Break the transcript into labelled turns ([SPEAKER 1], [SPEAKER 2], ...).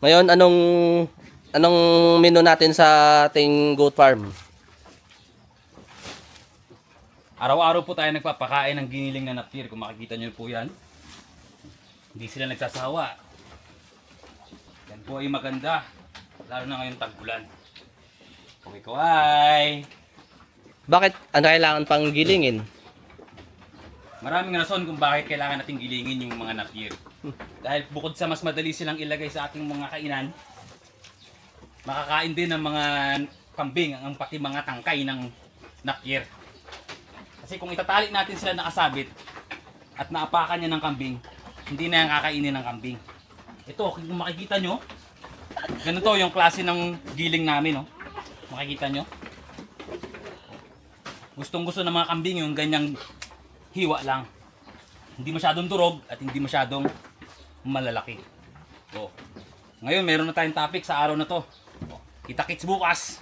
[SPEAKER 1] Ngayon, anong menu natin sa ating goat farm?
[SPEAKER 2] Araw-araw po tayo nagpapakain ng giniling na napir. Kung makikita nyo po yan, hindi sila nagsasawa. Yan po ay maganda, lalo na ngayong tag-ulan. Kaway-kaway!
[SPEAKER 1] Bakit ano kailangan pang gilingin?
[SPEAKER 2] Maraming rason kung bakit kailangan nating gilingin yung mga napir. Dahil bukod sa mas madali silang ilagay sa ating mga kainan, makakain din ng mga kambing, ang pati mga tangkay ng napir. Kasi kung itatali natin sila nakasabit at naapakan niya ng kambing, hindi na yan kakainin ng kambing. Ito, kung makikita nyo, ganito yung klase ng giling namin. No? Makikita nyo? Gustong gusto ng mga kambing yung ganyang hiwa lang. Hindi masyadong durog at hindi masyadong malalaki. So, ngayon meron na tayong topic sa araw na to. Kita-kits bukas!